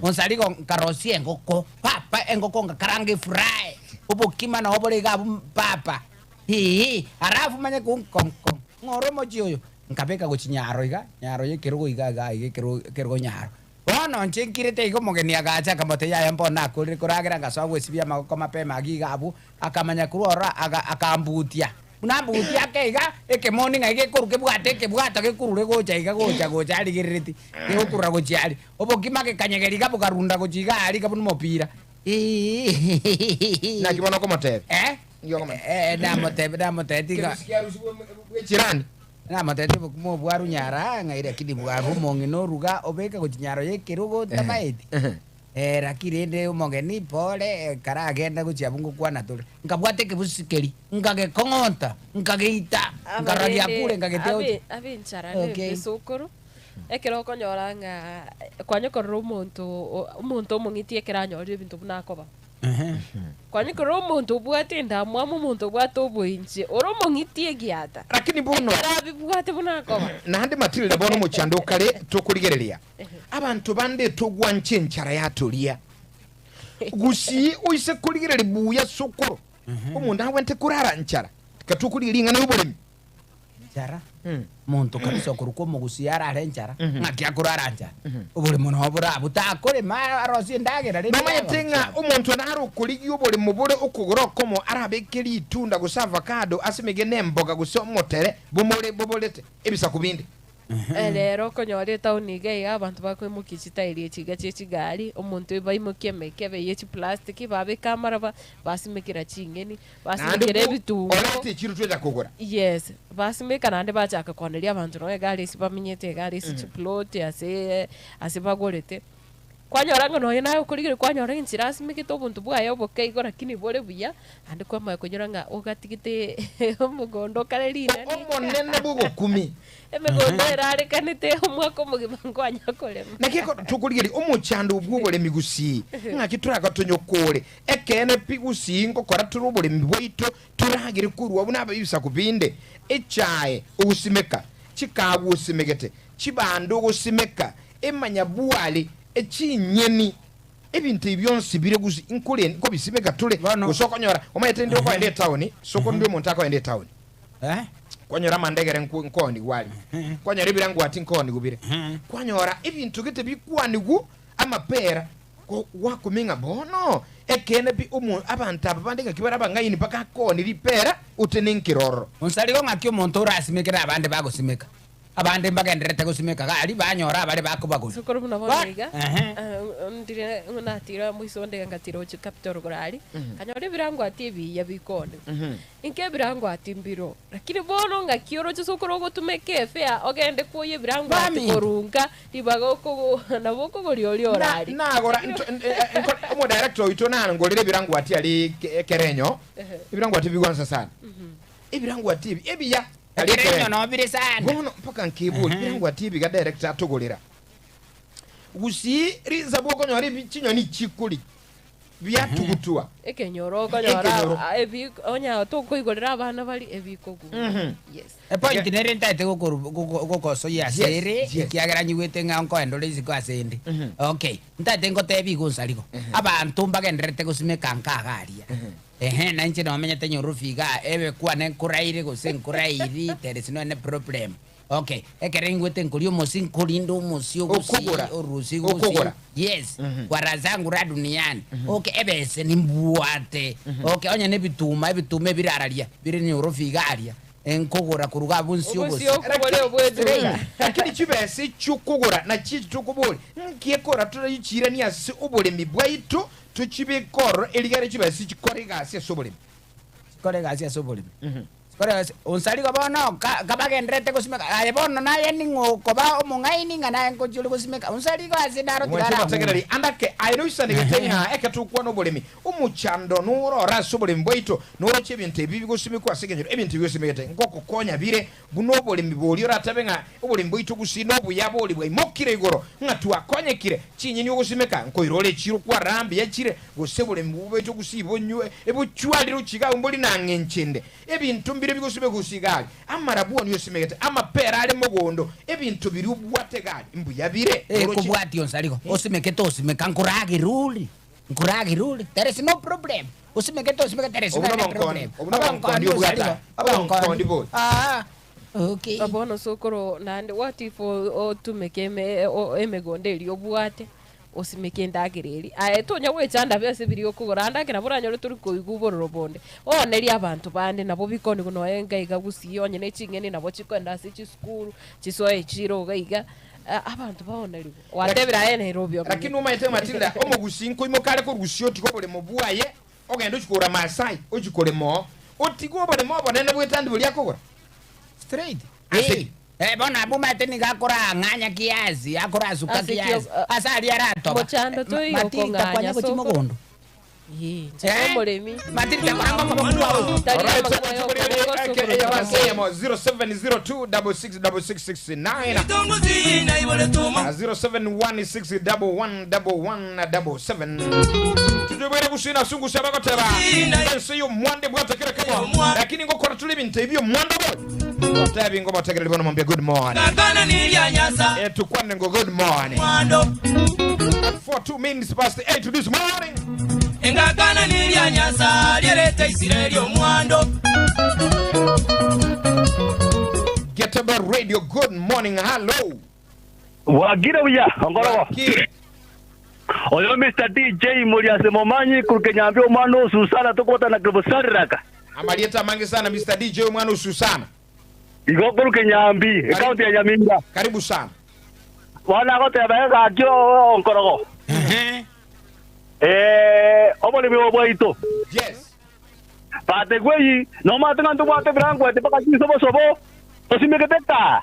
Onsarigo karosi engoko papa engoko ngakarange fry ubukima na obole gabu papa arafu manye kong ngoro mochi oyo nkapeka kuchinyaro iga nyaro yekerugo iga yekerugo nyaro bono nchenkirete igo mogeni agacha kamote ya mbona kuri kuragira ngasabwe sibia makoma pema agiga abu akamanya kurora akambutia unambutia keiga ekemoni ngage kuruke bwata ke kurure gocha iga gocha ali giriti igo kurra gochali obokima ke kanyegeri gabu karunda gochiga ali kabunu mopira na kibono ko motebe na motebe tiga chirani na matete mo bwaru nyara ngaire kidi bwaru mongino ruga obeka kuchinyaro yekerugo tamaiti rakirende umongeni pole kara agenda kuchiabungu kwa natule ngabwate kebusikeri ngage kongonta ngageita ngaragia kule ngageteo abi nchara ne sokoro ekero konyoranga kwanyokoro umuntu omungitie keranyori ebintu bunakoba kwanyokoro umuntu bwate ndamwa umuntu bwate oboinje oromongitie giata lakini bono arabi bwate bunakoba nande Matildah bono muchando kale tokurigereria abantu bande togwa nchenchara yatolia gusi uise kurigereri buya sokoro umuntu awente kurara nchara katukuriringa n'uburimi nchara muntu kabisa kuruko mugusi yarare nchara ngakia kurara nchara uburi muno obura butakore ma arosi ndagera rero mama yetenga umuntu naro kurigi uburi mubure ukugoro komo arabekeri itunda gusa avocado asimege nemboga gusa motere bobolete ebisa kubindi rero konyore tauniga ya abantu bakwimukicita iri kiga cy'ikigari umuntu bayimukiye mekebe y'iki plastic babe kamera basimekira cingeni basimekira bitungo orati kiru tweza kugura yes basimeka nande bachaka kwanelia abantu no gari sibamenyete gari plot ase bagorete kwanyoranga no nayo kurigire kwanyora inzira asimekito buntu bwayo boke igora kini bore buya ande kwa mayo kunyuranga ugatigite umugondo karerina omonene bugo 10 emegondo erare kanete umwako mugimango anyakolema nakiko tukurigiri umuchando ubwubole migusi ngakituraka tonyokole ekene pigusi ngokora turubole mibwito turagire kurwa bunaba ibisa kubinde echaye usimeka chikabu usimegete chibando usimeka emanya buwali echinyeni ebintu byonsi bire gusi inkule ko bisimeka tule usokonyora omayete ndio kwa ende town soko ndio montaka ende town kwanyora mandegere nkondi wali kwanyora ibirangu ati nkondi gubire kwanyora ibintu gite bikwanigu amapera ko wakuminga bono ekene bi umu abantu abandega kibara bangayini paka koni ripera uteninkiroro Onsarigo ngakyo muntu urasimekera abande bagusimeka abande mbagenderete gusimeka gali banyora bari bakubago sokoro buna boniga ndire unatira muisonde ngatiro chi capital gorali kanyore birango ati bi yabikone inke birango ati mbiro lakini bono ngakioro chi sokoro go tumeke fea ogende kuye birango ati korunga libagoko naboko golioli orali nagora omo director itona ngolire birango ati ali kerenyo birango ati bigwansa sana ibirango ati ebiya Kerenyo no bire sana bono paka nkibuli birango ati biga director atogolera gusi riza boko nyori bichinyo ni chikuli byatugutua ekenyoro kanyora ebi onya to koigolera abana bali ebikogu yes point nere ntate gokoso ya sere kiagera nyigwete nganko endole iziko asende okay ntate ngotebi Onsarigo abantu mbagenderete gusimeka nkagaria na nche no menyete nyorufiga ebe kwa ne kuraire kurairi there is no problem okay ekerengwete nkulio mosinkulindo musio orusi okogora yes warazangu ra duniani okay ebese nimbuate okay onya ne bituma birararia bire nyorufiga aria enkogora kuruga bunsio lakini chibese chukugura na chitukubuli nkiyekora turayicira ni asi ubule mibwaito tuchibikoro eligare chibese chikorega asi sobule Onsarigo bono kabagendrete kusimeka aye bono naye ningo koba omungaini ngana nkojulu kusimeka Onsarigo asidaro tirara mwategereri andake airuisa negetenya eketukwa no bulimi umuchando nuro rasubule mbwaito nuro chebinte bibi gusimikwa segenyo ebintu byosimekete ngoko konya bire buno bulimi boli ratabenga ubuli mbwaito gusino buyaboli bwa imokire igoro ngatwa konyekire chinyini gusimeka nkoirole chiru kwa rambi yakire gusebule mbwaito gusibonywe ebuchwali ruchiga umboli nangenchinde ebintu bire bigusime gusigaga amarabuwa niyo simegete amapera ale mugondo ebintu biri ubwate gadi mbu yabire kubwati Onsarigo osimekete osimeka nkuragi ruli there is no problem osimekete osimeka there is no problem obankondi okay abono sokoro nande what if o tumeke emegonde iri obwate osimeke ndagiriri tonya wechanda byose biri okugora ndagira buranyore turi kuigubororo bonde oneri abantu bande nabo bikondi kuno engaiga gusiyo nyene chingene nabo chikwenda sichi school chisoe chiro gaiga abantu baoneri watebira ene robyo lakini umaite Matilda omugusinko imokale ko gusio tikobole mubuaye ogenda chikora Masai ochikole mo otigobole mo bonene bwetandi buli akogora straight bona bumate ningakora nganya kiazi akora azuka kiazi asali arato mochando to iyo konganya so chimogondo chomolemi Matilda kwango mabwa talia magayo 0702666669 0716111177 tudobera kushina sungu sabakotera ense yo mwande bwatakira kabo lakini ngokora tulibinte ibyo mwande bo tabi ngo batakira libono mwambia good morning kakana nilianyasa tukwane ngo good morning mwando 42 minutes past 8 this morning engakana nilianyasa lyerete Israeli omwando Getembe Radio good morning hello Wagire uya Onkorogo Oyo Mr. DJ Muriase Momanyi kukenyambia omwana Susana tukota na kubusaraka amalieta mangi sana Mr. DJ omwana Susana igokuru kenyambi county ya Nyamira karibu sana wana gote bega akyo Onkorogo obole biwo bwaito yes pate gweyi no matenga ndu bwate branco ate paka sobo osimeketeka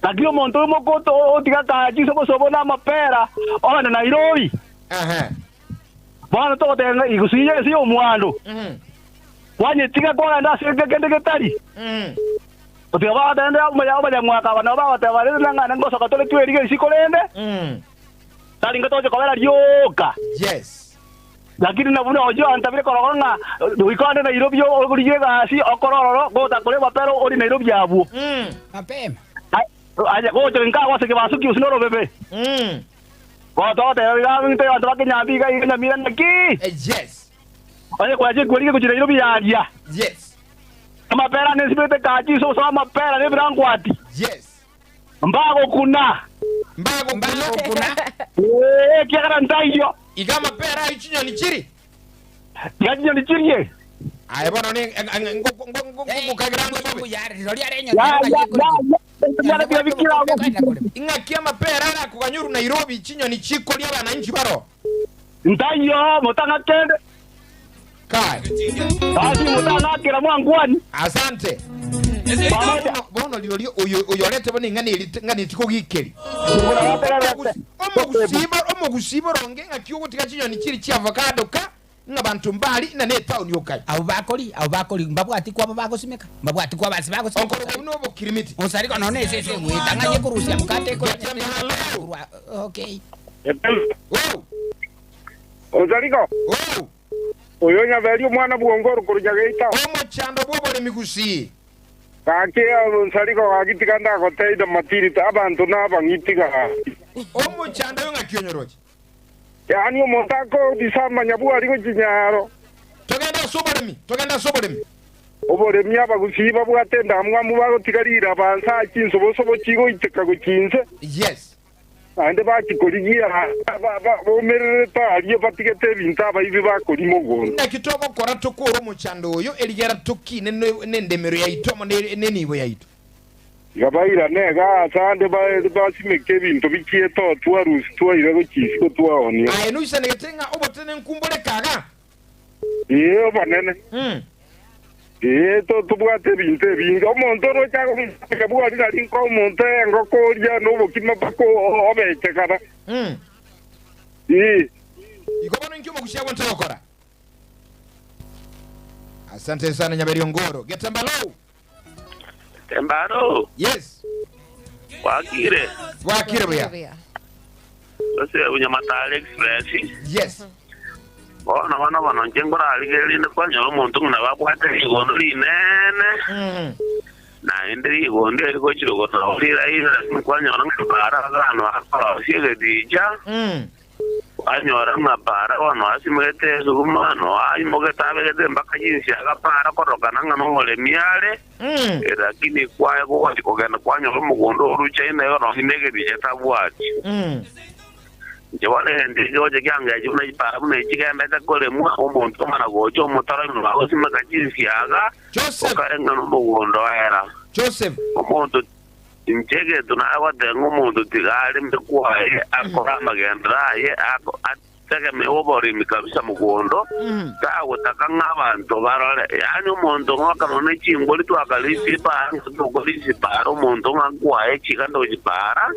lakini monto mokoto otiga kaji sobo na mapera ona Nairobi bwana to tenga igusiye si omwando wanye tiga kona ndase kende otiga ba tenda umaya mwaka bana ba tabale ngana ngoso katole tweri sikolende talinga toje kobera lyoka yes lakini nabuna ojo antabire korogona wikonde Nairobi oguriye gasi okororo gota kole bapero ori Nairobi abu mapema aja gojo nka wase ke basuki usinoro bebe goto te ngabinte antu Nyambi ga Nyamira naki yes oye kwaje guriye ku Nairobi yadia yes mapera nesibete kaji so mapera ne brangwati yes mbago kuna kiagara ntayo igama pera ichinyo ni chiri yajinya ni chiri aye bono ni ngokagiranga bobo yari rori arenyo ingakia mapera na kuganyuru Nairobi ichinyo ni chiko lya bana nchi baro ntayo mutanga kende kai basi mutanga kira mwangwani asante bono lilo oyolete bone ngani tikogikeri omugusiba ronge ngakiyo kutika chinyoni chiri chi avocado ka ngabantu mbali na ne town yokai abo bakoli mbabwati kwa bagosimeka mbabwati kwa basi bagosimeka Onkorogo nobo kirimiti Onsarigo none sese mwitanganye kurusia mukate ko okay wow Onsarigo oyo nyabeli omwana bwongoro kuruja geita omochando bobole migusi kake Onsarigo agitikanda goteida matirita abantu nabangitiga omochando yo ngakionyoroje yani omontako disama nyabu aligo chinyaro togenda sobolemi oboremi abagusiba bwatenda amwa mubago tigarira bansa kinsobosobo chigo iteka gukinze yes ande bakikorigia bomerere taliyo batigete binta abayibi bakori mogondo na kitoko kora tokoro omochando oyo eligera toki nendemero ya itomo nenibo ya ito gabaira nega sande basimeke bintu bikieto twarusi twaire gukisiko twaoni aye no isane getenga obotene nkumbole kaga banene tubwate bintu binga omonto no chago bwari ari ko omonto ngokorya no bukima bako obeke kada ikobono nkyo mogushya gwonto gukora asante sana Nyaberi Ngoro Getembalo Tembaro yes Wagire buya Ose Unyamatale Express yes Bona bana njengora aligeli ne kwanya umuntu ngina babwate igondo linene. Na indri igondo liko chiro na olira ira kwanya ngibara gano akora siege dija. Anyora ngabara ono asimete sugumano ay mogetabe gete mbaka jinsi agapara koroka nanga nongole miale. Lakini kwaye ko kugenda kwanya umugondo urucha ine yo no hinege dija tabwati. Jawale ndijoje kyanga juna ipara mune chigamba takole mu omuntu mana gojo mutara no bagosima kajisi aga okarenga no mugondo era Joseph omuntu imchege tunawa dengo muntu tigale mbekwaye akora magendra ye ako ataka me obori mikabisa mugondo tawo takanga abantu barole yani umuntu ngokanone chimboli twakalisi pa ngokolisi para umuntu ngakwaye chikando chipara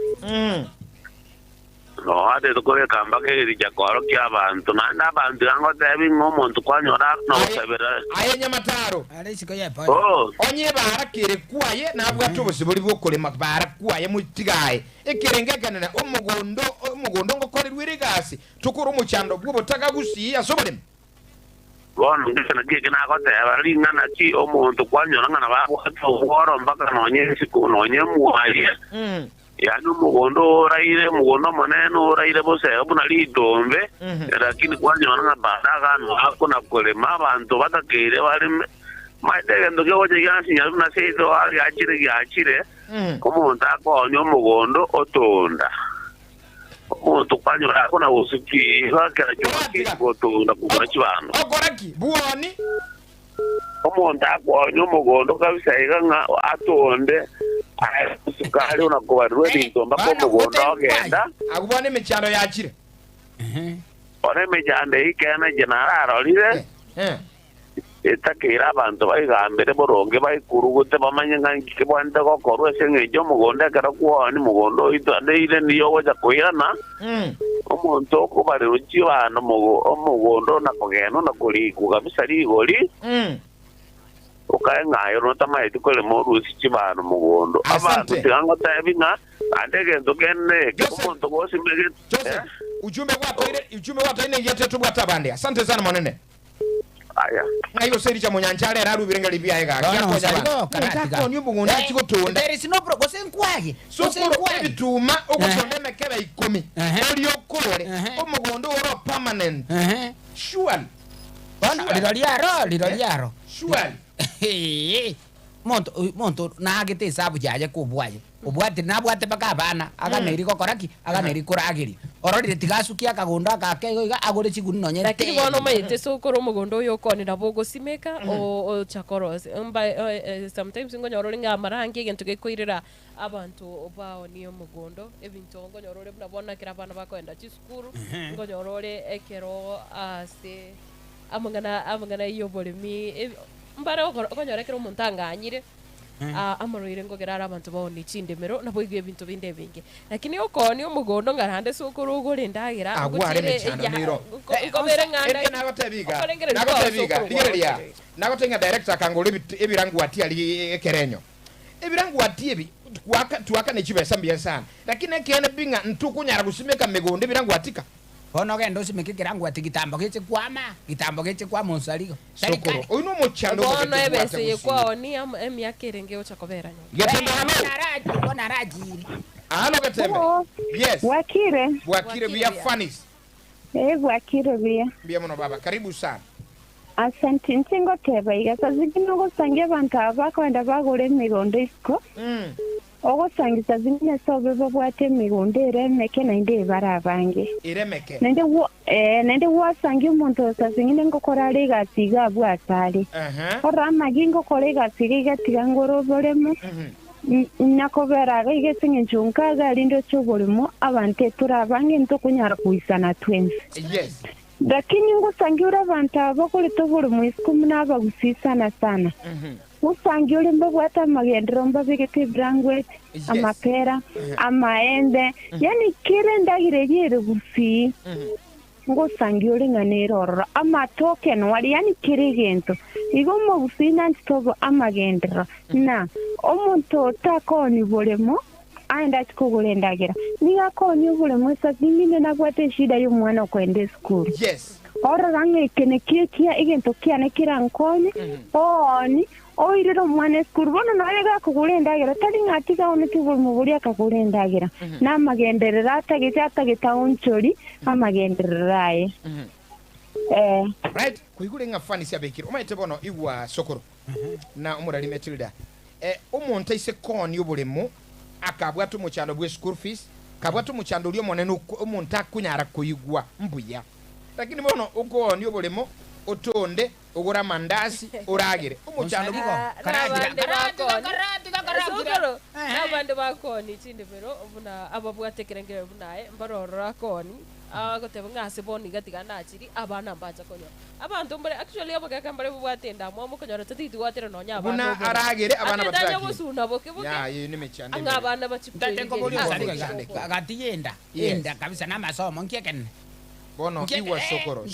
no ade to kore kamba ke rija koro kya bantu nanda bantu ngo debi ngomuntu kwanyora no sabera aye nyamataro ale siko ye pa onye bara kire kwaye nabwa tobosi boli bokole makbara kwaye mutigaye ekerengekana na umugondo ngokore rwirigasi tukuru muchando bwo tagagusi asobole bona ngena kike na kote abalinga na ki omuntu kwanyora ngana ba woro mbaka nonye siku nonye muaye yani mugondo raire mugondo maneno raire bose abuna lidombe lakini kwanyona ngabana gano akona kolema abantu batakere bari maitege ndoke oje yansi nyaruna seido ali achire umuntu akonyo mugondo otonda umuntu kwanyora akona usuki bakera cyo gotonda kugura kibano ogoraki buoni umuntu akonyo mugondo kabisa iganga atonde sukali unakubarwe bintomba ko mugondo ogenda agubone mechano yakire one mejande ikena generaro lire etakira abantu bayigambere boronge bayikurugote bamanyanga nkibwanda ko korwe sengejo mugondo kara kuoni mugondo ide niyo waja koyana omuntu okubare ukibana mugondo nakogeno nakoliku kabisa ligoli ukaengayo no tamaye tukole morusi chibano mugondo abantu tirango tabinga andegendo kenne kumuntu gosimege ujumbe wako ine yetetu bwatabande asante sana monene aya ngayo seri cha munyanchale raru birenga libya ega Onkorogo mugondo chikotonda there is no progress nkwage so bituma okutondeme keba 10 oli okole omugondo oro permanent sure bona liroliaro sure monto nagete sabu jaje kubwaje ubwate nabwate baka bana aganeri kokoraki aganeri kuragiri ororire tigasukia kagondo akakegoiga agore chiguni nonye lakini bono mayete sokoro mugondo yokoni nabo simeka o chakoros sometimes ngonyorore ngamarangi gento gekoirira abantu obao niyo mugondo ebintu ngonyorore buna kira bana bakoenda chiskuru ngonyorore ekero ase amangana iyo bolemi mbara okonyorekera omuntu anganyire amoroire ngogerara abantu bawoni chindemero nabo igwe bintu binde binge lakini okoni omugondo ngarande sokoro gore ndagira agware chaniro ngobere nganda nagotebiga nagotenga director kangole ebirangu ati ali ekerenyo ebirangu ati ebi tuaka nechibesa mbia sana lakini ekene binga ntukunyara gusimeka megondo ebirangu atika Ono gendo simeke kirangu ati gitambo geche kwa Onsarigo. Sokoro. Uno muchando ko ono ebese yekwa oni emyakerenge ochakobera nyo. Getembe Bona raji. Halo Getembe. Yes. Wakire via funnies. Wakire via. Bia mono baba. Karibu sana. Asante ntingo teba igasa zikino gusange abantu abakwenda bagore migondo isko. Ogosangisa zimwe sobe babwate migondo eremeke ninde barabange iremeke nende wasange umuntu osazingine ngokora legasiga bwatali orama gingo kolega sigiga tigangoro bolemo nakobera gegesinge njunkaga lindo chobolemo abante turabange ntokunyara kuisana twins yes lakini ngosangira abantu abakole tobolemo isikumuna abagusisana sana usangi ule mbabu hata magendro mbabu kete brangwet amapera amaende yani kire ndagirejere gusi ngo sangi ule nganero amatoken wali yani kire gento igomo gusi nanti tobo amagendro na omuntu takoni bolemo aenda chikogole ndagira niga koni bolemo sa zimine nabwate shida y'umwana kwende school yes ora range kene kia igento kia ne kirankoni oni oirero mwana skuru bono naega kugurendagera tari ngatiga one tibul muburi akagurendagera namagenderera atagita onchori amagenderaye right kuigure ngafani sia bekiro omaite bono igwa sokoro na umurali Matildah umuntu ise koni obulemu akabwatu muchando bwe school fees kabwatu muchando lyo monene umuntu akunyara kuyigwa mbuya lakini bono uko ni obulemu otonde ogura mandasi uragire umuchando biko karati abandi bakoni chinde pero buna ababwatekerengere bunaye mbarorora koni agoteba ngase boni gatiga nachiri abana mbacha konyo abantu mbere actually abagaka mbere bwatenda mwa mukonyora tati twatera nonya abantu buna aragire abana bataki gusuna boke ya ni mechande abana bachipute agati yenda kabisa namasomo nkiyekene bono iwa sokoro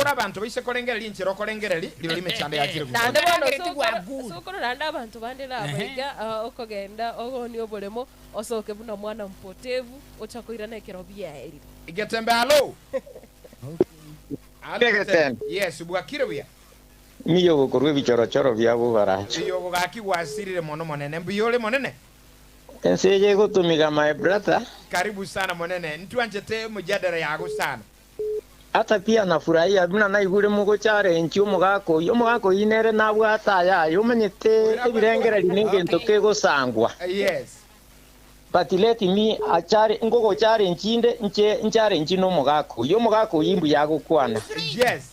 abantu bise kolengereri nchero kolengereri lyo limechande yakire nande bono sokoro nanda abantu bande labega okogenda ogoni obolemo osoke buna mwana mpotevu ochakoira nekero byeli Getembe alo Getembe yes bwakire bya miyo gokorwe bichorochoro byabo baracho iyo gaki wasirire mono monene mbiyole monene enseje gutumiga my brother karibu sana monene ntwanjete mujadara yago sana hata pia nafurahia bina naigure mugo challenge umugako inere nabwata yayo umenyete ebirengera linenge ntokego sangwa yes but let me achare ngogo challenge inde challenge no mugako mugako yimbu yago kwana yes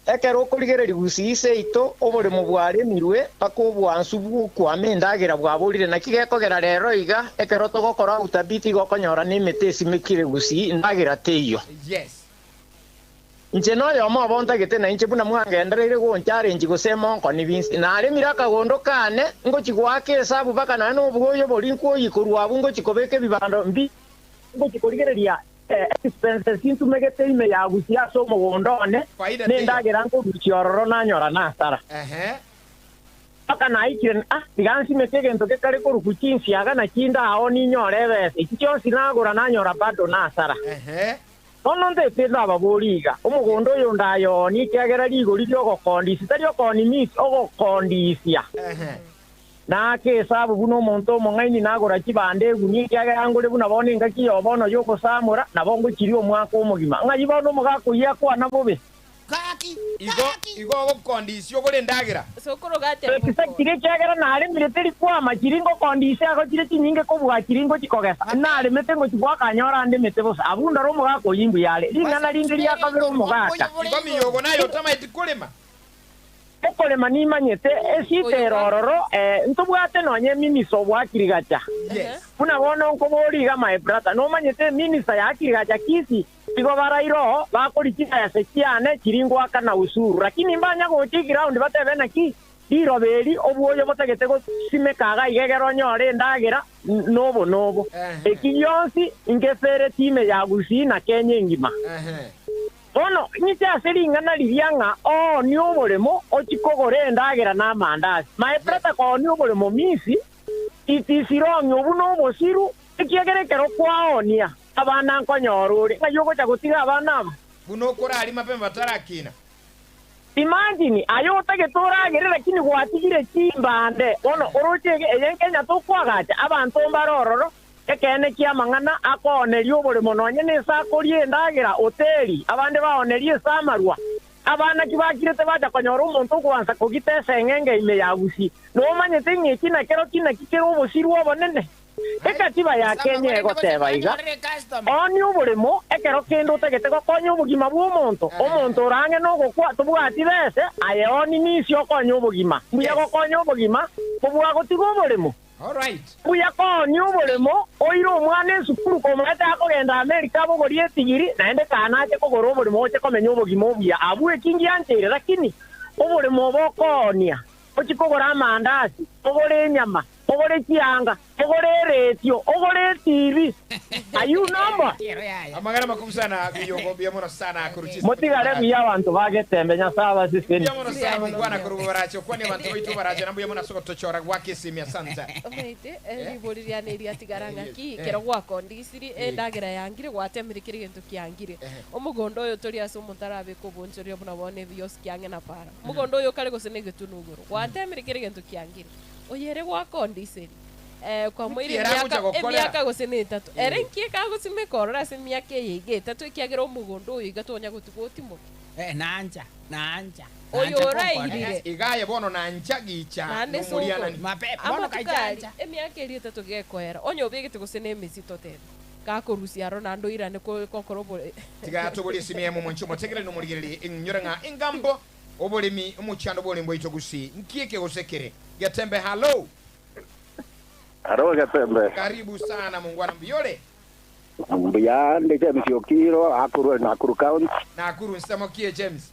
ekero kuligereri gusise ito obore mu bware mirwe pakobwansu bukwa mendagira bwaburire nakigekogera rero iga ekero togokora utabiti gokonyora nimetesi mikire gusi ndagira teyo yes nje no yo mo bonta gete na inche buna mwangenderere go challenge gusema ngo ni binsi na ari miraka gondo kane ngo kigwake sabu baka na no bwoyo bolinko yikurwa abungo kikobeke bibando mbi ngo kikoligereria expenses into megete ime ya gusia so mogondone nendagera ngo bichororo nanyora nasara aka na ikire tigansi metege ntoke kare ko rukuchinsi aga na kinda aho ni nyorebe ikicho sinagura nanyora bado nasara nono ndependa ababoliga umugondo yo ndayo ni kyagera ligo lyo gokondisi tari okoni miss ogokondisia na ke sabu buno monto mongaini nagora kibande guni kyagera ngore buna bone ngaki yobono yoko samura nabongo kiri omwako omugima ngayibono mugako yakwa nabobe kaki igo gokondisi ogore ndagira sokoro gate kire kyagera nale military kwa makiringo kondisi ago kire kinyinge ko bwa kiringo kikogesa nale metengo kibwa kanyora ande metebo abunda ro mugako yimbu yale lingana lingiri yakabero mugaka igo miyogo nayo tamaiti kulema ekolema nimanyete esiterororo ntubwate nonye miniso bwakirigacha kuna bono nkoboliga my brother no manyete minisa yakirigacha Kisii tigo barairo bakorikira ya sekiane kiringo akana usuru lakini mbanya go ground batebe naki diroberi obwoyo botegete go simekaga igegero nyore ndagira nobo ekiyonsi ingefere time ya Kisii na Kenya ngima ono nyicha seringana libyanga ni obolemo ochikogore ndagira na mandasi my brother ko ni obolemo misi itisironyo buno bosiru ekigerekero kwaonia abana nkonyorure ngayogo chagutiga abana buno korali mapemba tarakina imagine ayo tagetoragere lakini gwatigire chimbande ono orochege eyenkenya tokwagacha abantu mbarororo ekene kia mangana akonerio bole mononye nesa korie ndagira hoteli abande baonerie samarwa abana kibakirete baja konyora umuntu kwanza kugitese ngenge ime ya Kisii no manyete ngiki na kero kina kikero bosirwo bonene ekatiba ya Kenya egoteba iga oni uburimo ekero kendo tegete gokonya ubugima bw'omuntu omuntu orange no gukwa tubwati bese aye oni nisio konya ubugima buya gokonya ubugima kubwa gotigo uburimo all right buya konya uburimo oiro omwana esukuru komata akogenda America bogorie tigiri naende kana ate kogoro uburimo oche komenya ubugima obuya abwe kingi antere lakini uburimo bokonya ochikogora amandasi ogore nyama, ogore kianga, ogore radio, ogore TV. Ayu namba. Amagara makubwa sana biyongo biyamona sana kuruchisa. Motigare miya abantu bagetembe nyasaba sisini. Biyamona sana ngwana kurubaracho kwani abantu baitu baraje nambuye mona soko tochora gwake simya sanza. Omete riboriria neri atigaranga ki kero gwakondisiri endagera yangire gwatemirikire gintu kiangire. Omugondo oyo turi aso mutarabe ko bonchorio buna bone bios kiange na para. Mugondo oyo kare gosene getunuguru. Gwatemirikire gintu kiangire. Oyere gwakondisiri. Kwa mwiri miaka gosene itatu erenkie kagosime korora se miaka yige tatu ikiagira omugondo oyo igatonya gutigotimo nanja oyo orairire igaye bono nanja gicha numuliana ni bono kaija emiaka iri itatu gekoera onyo bigite gosene emisito tena kakorusia Ronaldo irane ko kokorobo tiga tobole simye mu muncho motegere no muligere inyoranga ingambo obolemi umuchando bolembo itogusi nkieke gosekere Getembe hello. Haro Getembe. Karibu sana mungwana mbiyole. Mbiyande James Yokiro akuru Nakuru County. Nakuru nsamokie James.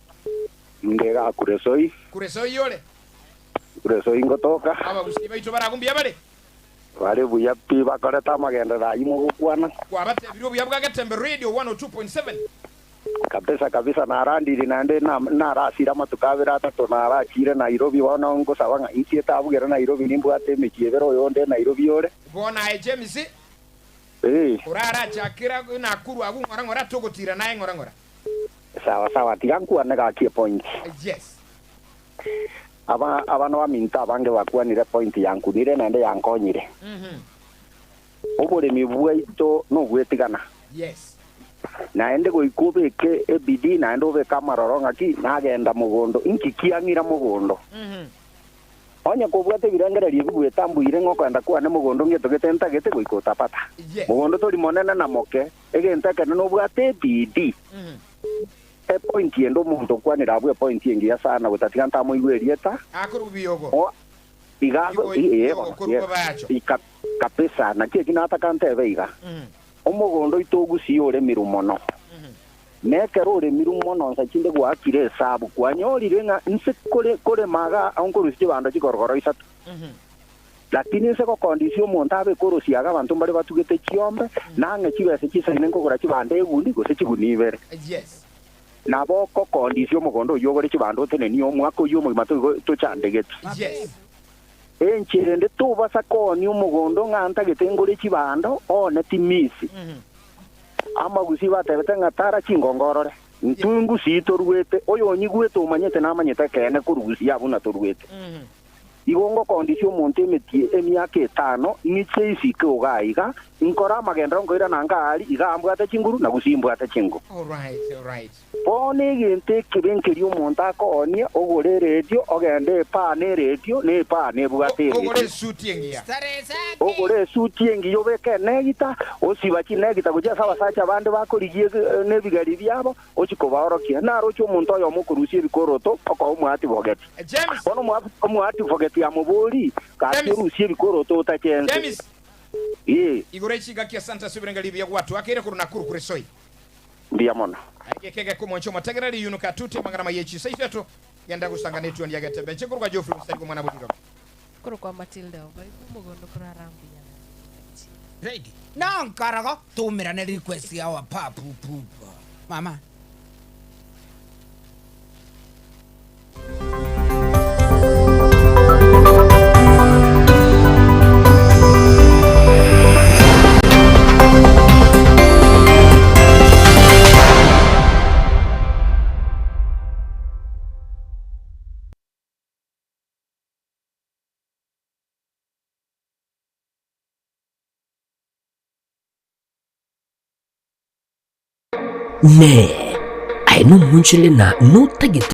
Ndega akuresoi. Kuresoi yole. Kuresoi ngotoka. Aba gusiba ito baragumbia bare. Wale buya piba koreta magenda rayimo gukwana. Kwa bate biro buya bwa Getembe Radio 102.7. Kabisa narandiri nande narasira matukabira tato narakire Nairobi wana ngo sabanga insieta abugera Nairobi nimbwate mekiyebero yonde Nairobi yore bona James urara chakira Nakuru agu ngora togotira naye ngora sawa tiganku anega kie point yes abana baminta bange bakwanire point yanku nire nande yankonyire obore mibuito no gwetigana yes naende goikubeke ebidi naende obeka amaroro ki nagenda mugondo inkikiangira mugondo onya kobwate birengererie bigwetambuire ngokwenda kwane mugondo ngetogete gete goikota pata mugondo tori monene na moke egenteke no bwate ebidi point yendo muntu kwanira abwe point yengia sana gutatiga ntamo igwerieta akurubiyogo igago kapesa na kina kante veiga omugondo itogusi ore mirumono nekero ore mirumono nsakinde gwakire sabu kwanyorire nga nsikore maga onkorusi bando kikorgoro isatu lakini se ko kondisio monta abe korosi aga bantu bari batugete kiombe nange kibese kisane nkogora kibande egundi gose kigunibere yes nabo ko kondisio mugondo yogore kibando teneni omwako yo mumato to chandegete yes enchirende tubasa koni umugondo nganta getengore kibando one timisi amagusi batebete ngatara chingongorore ntungu sitorwete oyo nyigwete umanyete namanyete kene kurugusi yabuna torwete igongo kondisio monte metie emiaka 5 niche isike ogaiga inkora magenda ngoira nangari igambwate chinguru na gusimbwate chingo all right pone gente kibenkeri umonta konie ogore radio ogende pa ne radio ne pa ne bugate ogore sutingia ogore sutingi yobeke negita osibachi negita kuja sawa sacha bande bakorigie ne bigari byabo ochikoba orokia na rocho umonto yo mukurusie bikoroto oko umwati bogeti James ono umwati bogeti ya mubori ka rusie bikoroto utachenze James igore chiga kia santa subirenga libya watu akere kuru Nakuru kuresoi ndiya mona keke kumoncho mategereri yunuka tute mangana mayechi saifeto yanda kusangana etu ndi Getembe chekuru kwa Geoffrey Onsarigo mwana budiro kuru kwa Matildah Obaigwa mugondo kurarambia ready nankaraga tumira ne request ya wa papu mama ne aino munchile na no tagit